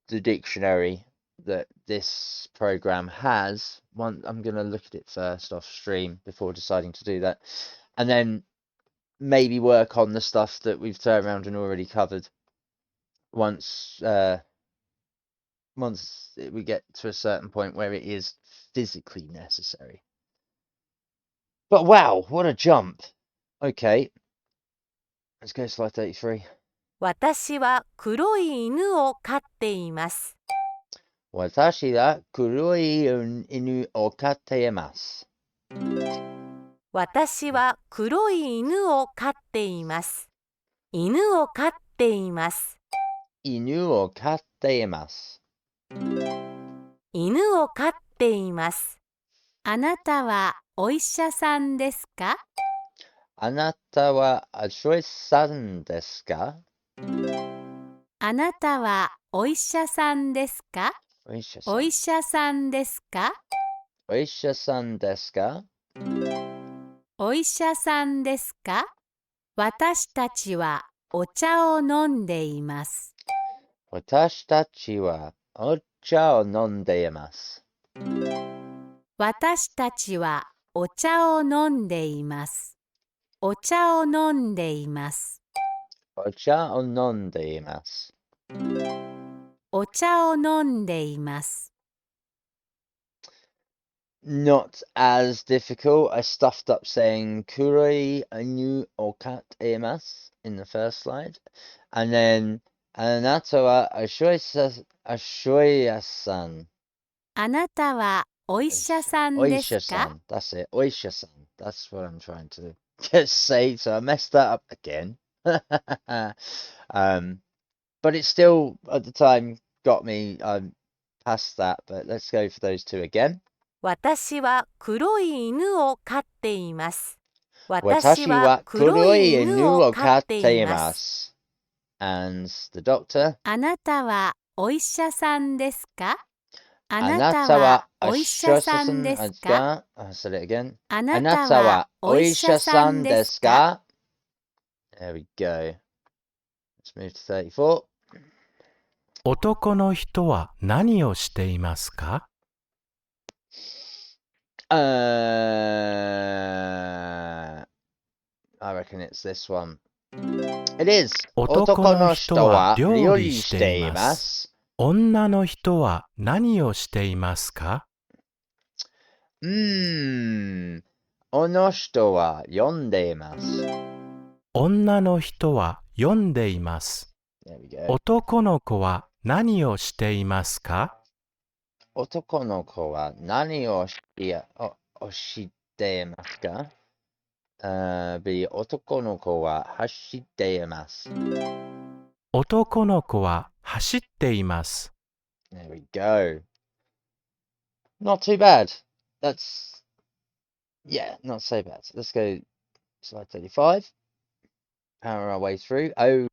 the dictionary that this program has. I'm gonna look at it first off stream before deciding to do that. And then maybe work on the stuff that we've turned around and already covered once we get to a certain point where it is physically necessary. But wow, what a jump. Okay, let's go to slide 33. 私は黒い犬を飼っています。私は黒い犬を飼っています。私は黒い犬を飼っています。犬を飼っています。犬を飼っています。犬を飼っています。あなたはお医者さんですか？あなたはお医者さんですか？あなたはお医者さんですか？お医者さん。お医者さんですか？お医者さんですか？お医者さんですか？私たちはお茶を飲んでいます。私たちはお茶を飲んでいます。私たちはお茶を飲んでいます。お茶を飲んでいます。お茶を飲んでいます。お茶を飲んでいます。Not as difficult. I stuffed up saying kuroi anu okat emas in the first slide. And then anata wa ashoya-san. あなたはお医者さんですか？ Oisha-san. That's it. Oisha-san. That's what I'm trying to say. So I messed that up again. But it still, at the time, got me past that. But let's go for those two again. 私は黒い犬を飼っています。私は黒い犬を飼っています。And the doctor. あなたはお医者さんですか？ああなたなたははお医お医者者さんさんでですすか？か？ Say it again. ああなたなたははお医お医者者さんさんでですすか？か？ There we go. Let's move to 34. 男の人は何をしていますか？ I reckon it's this one. It is. 男の人は料理していいま。ますす。女の人は何をしていますか？おの人は読んでいます。女の人は読んでいます。There we go. 男の子は何をしていますか？男の子は何をしていますか？B 男の子は走っています。男の子は走っています。There we go. Not too bad. That's, yeah, not so bad. Let's go slide 35. Power our way through. Oh,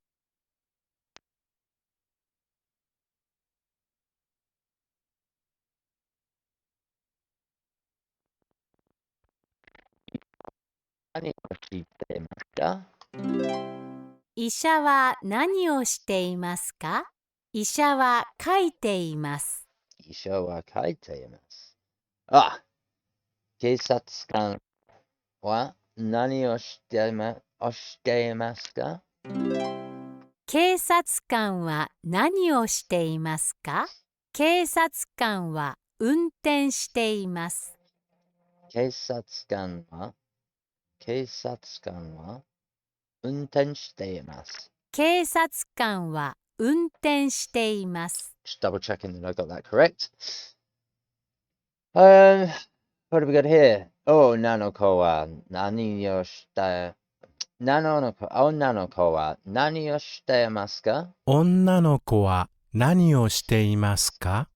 何をしていますか？医者は何をしていますか？医者は書いています。医者は書いています。あ、警察官は何をしていますか？警察官は何をしていますか？警察官は運転しています。警察官は運転しています。警察官は運転しています。Just double checking that I got that correct. What have we got here? 女の子は何をして女の子は何をしていますか？女の子は何をしていますか？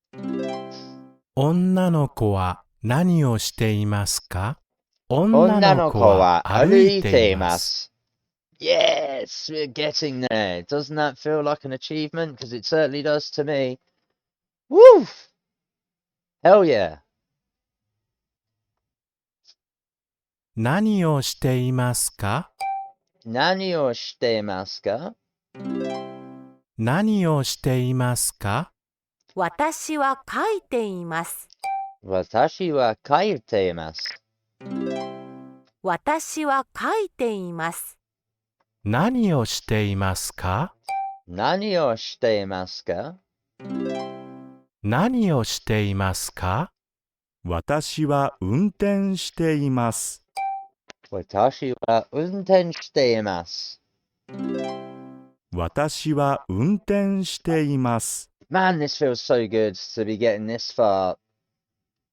女の子は何をしていますか？女の子は歩いています。Yes, we're getting there. Doesn't that feel like an achievement? Because it certainly does to me. Woo! Hell yeah. 何をしていますか？何をしていますか？何をしていますか？私は書いています。私は書いています。私は書いています。何をしていますか？何をしていますか？何をしていますか？私は運転しています。私は運転しています。私は運転しています。Man, this feels so good to be getting this far.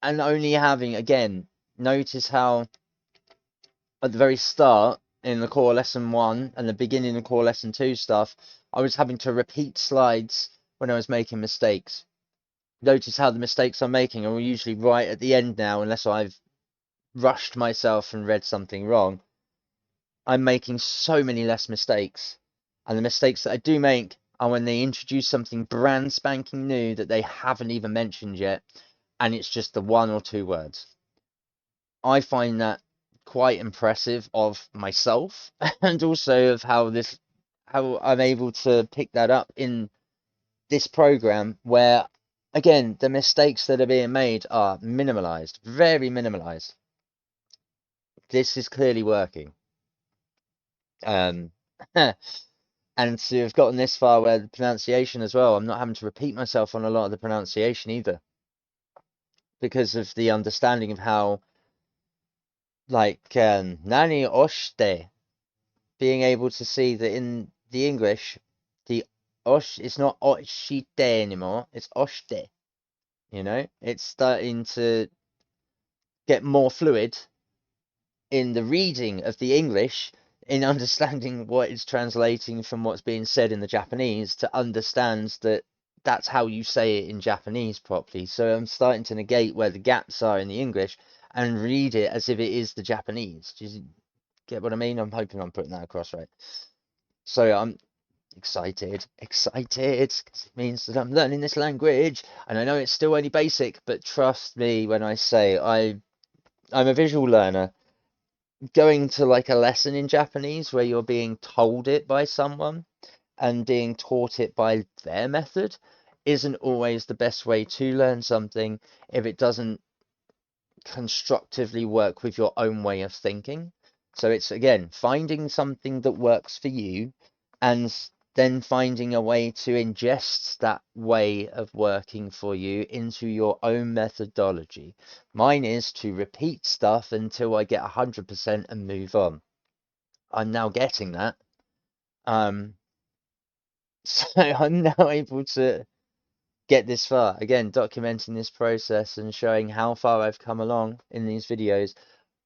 And only having, again, notice how at the very start in the core lesson 1 and the beginning of core lesson 2 stuff, I was having to repeat slides when I was making mistakes. Notice how the mistakes I'm making are usually right at the end now, unless I've rushed myself and read something wrong. I'm making so many less mistakes. And the mistakes that I do make are when they introduce something brand spanking new that they haven't even mentioned yet, and it's just the 1 or 2 words. I find that quite impressive of myself and also of how I'm able to pick that up in this program where, again, the mistakes that are being made are minimalized, very minimalized. This is clearly working. And to have gotten this far where the pronunciation as well, I'm not having to repeat myself on a lot of the pronunciation either, because of the understanding of how, like, nani oshite, being able to see that in the English, the osh, it's not oshite anymore, it's oshite. You know, it's starting to get more fluid in the reading of the English, in understanding what it's translating from what's being said in the Japanese, to understand that that's how you say it in Japanese properly. So I'm starting to negate where the gaps are in the English and read it as if it is the Japanese. Do you get what I mean? I'm hoping I'm putting that across right. So I'm excited, because it means that I'm learning this language, and I know it's still only basic, but trust me when I say I'm a visual learner. Going to like a lesson in Japanese where you're being told it by someone and being taught it by their method isn't always the best way to learn something if it doesn't constructively work with your own way of thinking. So it's again finding something that works for you and then finding a way to ingest that way of working for you into your own methodology. Mine is to repeat stuff until I get 100% and move on. I'm now getting that. So I'm now able to get this far. Again, documenting this process and showing how far I've come along in these videos.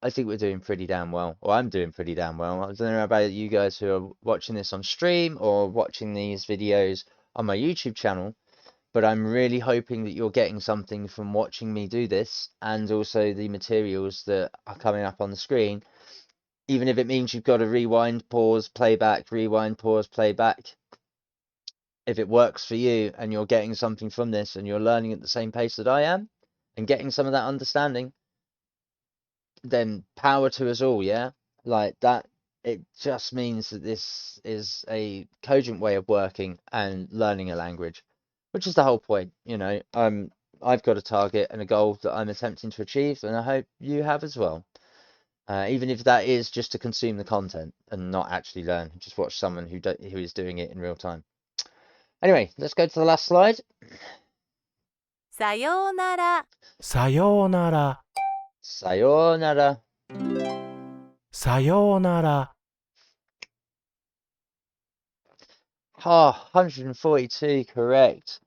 I think we're doing pretty damn well. Or I'm doing pretty damn well. I don't know about you guys who are watching this on stream or watching these videos on my YouTube channel, but I'm really hoping that you're getting something from watching me do this and also the materials that are coming up on the screen. Even if it means you've got to rewind, pause, playback, rewind, pause, playback. If it works for you and you're getting something from this and you're learning at the same pace that I am and getting some of that understanding, then power to us all, yeah? Like that, it just means that this is a cogent way of working and learning a language, which is the whole point, you know. I've got a target and a goal that I'm attempting to achieve, and I hope you have as well. Even if that is just to consume the content and not actually learn, just watch someone who is doing it in real time. Anyway, let's go to the last slide. さようなら。さようなら。 Sayonara. さようなら。 142 correct.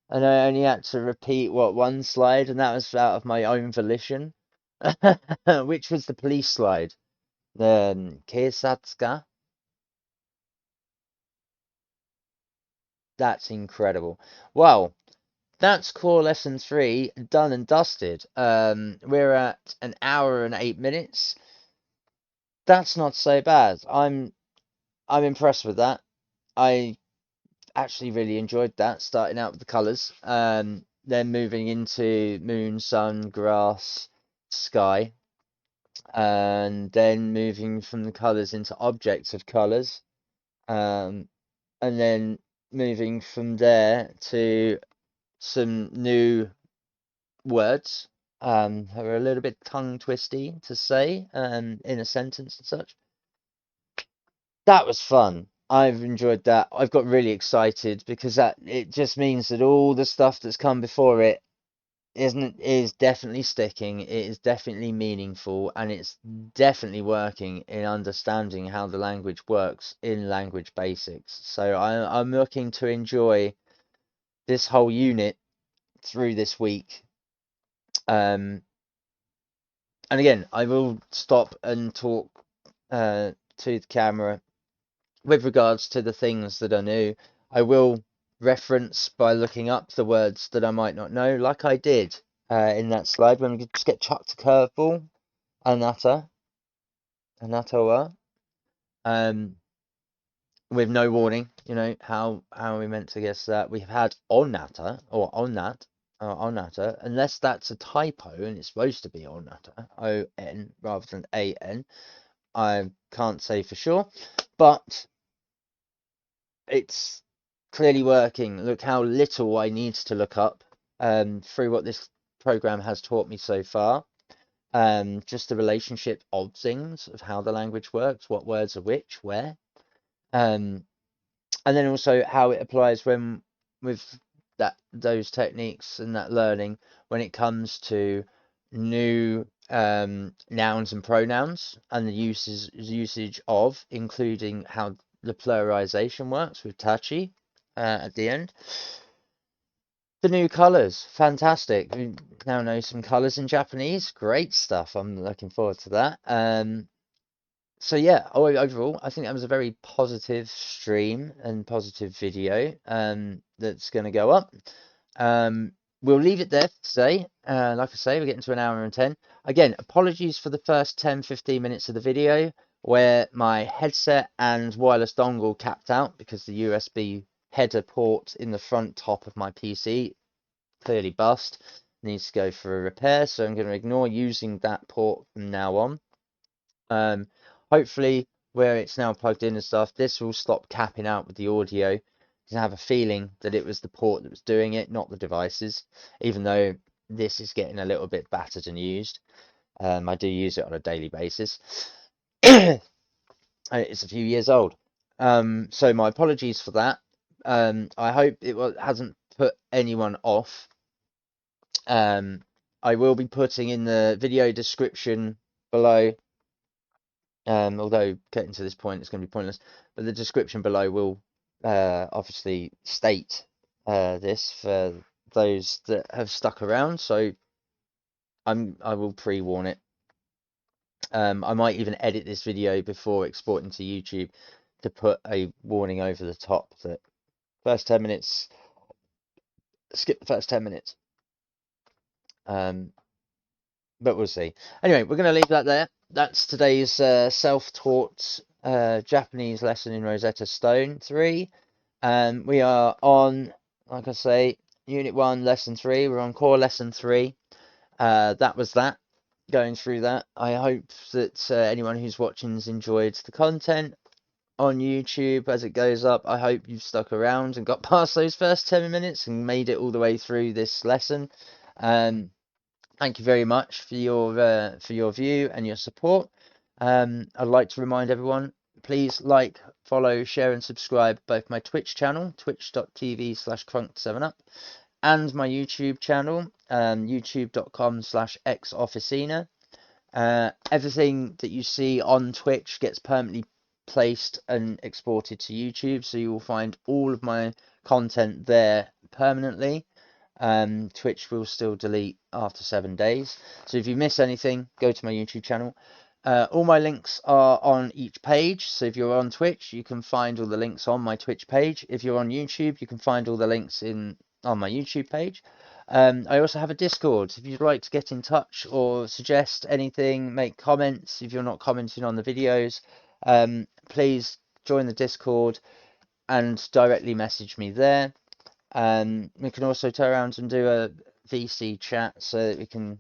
And I only had to repeat one slide, and that was out of my own volition, which was the police slide. The Keisatsuka. That's incredible. Well, that's core lesson 3 done and dusted. We're at an hour and 8 minutes. That's not so bad. I'm impressed with that. I actually really enjoyed that, starting out with the colours, then moving into moon, sun, grass, sky, and then moving from the colours into objects of colours, and then moving from there to some new words that are a little bit tongue twisty to say in a sentence and such. That was fun. I've enjoyed that. I've got really excited because it just means that all the stuff that's come before it is definitely sticking. It is definitely meaningful, and it's definitely working in understanding how the language works in language basics. So I'm looking to enjoy this whole unit through this week. And again, I will stop and talk to the camera with regards to the things that are new. I will reference by looking up the words that I might not know, like I did in that slide when we just get chucked a curveball. Anata, wa, with no warning. You know how are we meant to guess that? We've had onata or onata, unless that's a typo and it's supposed to be onata, O-N rather than A-N. I can't say for sure, but it's clearly working. Look how little I need to look up through what this program has taught me so far. Just the relationship of things, of how the language works, what words are which, where. And then also how it applies when with those techniques and that learning when it comes to new nouns and pronouns and the usage of, including how the pluralization works with tachi at the end. The new colours, fantastic. We now know some colours in Japanese. Great stuff. I'm looking forward to that. So yeah, overall, I think that was a very positive stream and positive video that's going to go up. We'll leave it there for today. Like I say, we're getting to an hour and 10. Again, apologies for the first 10-15 minutes of the video where my headset and wireless dongle capped out because the USB header port in the front top of my PC clearly bust. Needs to go for a repair, so I'm going to ignore using that port from now on. Hopefully, where it's now plugged in and stuff, this will stop capping out with the audio. I have a feeling that it was the port that was doing it, not the devices, even though this is getting a little bit battered and used. I do use it on a daily basis. It's a few years old. So my apologies for that. I hope it hasn't put anyone off. I will be putting in the video description below, although getting to this point it's going to be pointless, but the description below will obviously state this for those that have stuck around, so I will pre-warn it. I might even edit this video before exporting to YouTube to put a warning over the top that first 10 minutes, skip the first 10 minutes. But we'll see. Anyway, we're going to leave that there. That's today's self-taught Japanese lesson in Rosetta Stone 3. We are on, like I say, Unit 1, Lesson 3. We're on Core Lesson 3. That was that. Going through that. I hope that anyone who's watching has enjoyed the content on YouTube as it goes up. I hope you've stuck around and got past those first 10 minutes and made it all the way through this lesson. Thank you very much for your view and your support. I'd like to remind everyone, please like, follow, share and subscribe both my Twitch channel, twitch.tv/crunk7up, and my YouTube channel, youtube.com/xofficina. Everything that you see on Twitch gets permanently placed and exported to YouTube, so you will find all of my content there permanently. Twitch will still delete after 7 days, so if you miss anything, go to my YouTube channel. All my links are on each page, so if you're on Twitch, you can find all the links on my Twitch page. If you're on YouTube, you can find all the links on my YouTube page. I also have a Discord. If you'd like to get in touch or suggest anything, make comments, if you're not commenting on the videos, please join the Discord and directly message me there. We can also turn around and do a VC chat so that we can,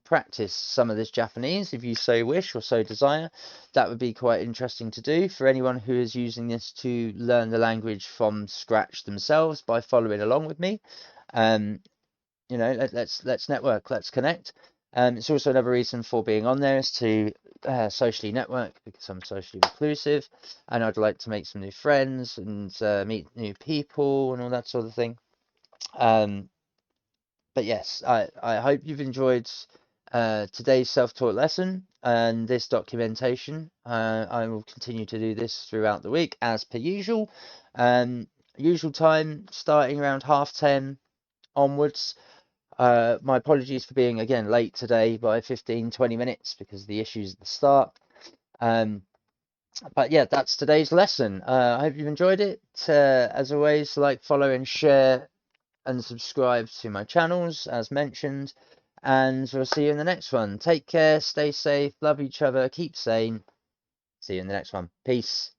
practice some of this Japanese if you so wish or so desire. That would be quite interesting to do for anyone who is using this to learn the language from scratch themselves by following along with me. Let's network, let's connect. It's also another reason for being on there is to socially network, because I'm socially reclusive and I'd like to make some new friends and meet new people and all that sort of thing. But yes, I hope you've enjoyed today's self-taught lesson and this documentation. I will continue to do this throughout the week as per usual. Usual time starting around 10:30 onwards. My apologies for being again late today by 15-20 minutes because of the issues at the start. But yeah, that's today's lesson. I hope you've enjoyed it. As always, like, follow and share and subscribe to my channels as mentioned, and we'll see you in the next one. Take care, stay safe, love each other, keep sane. See you in the next one. Peace.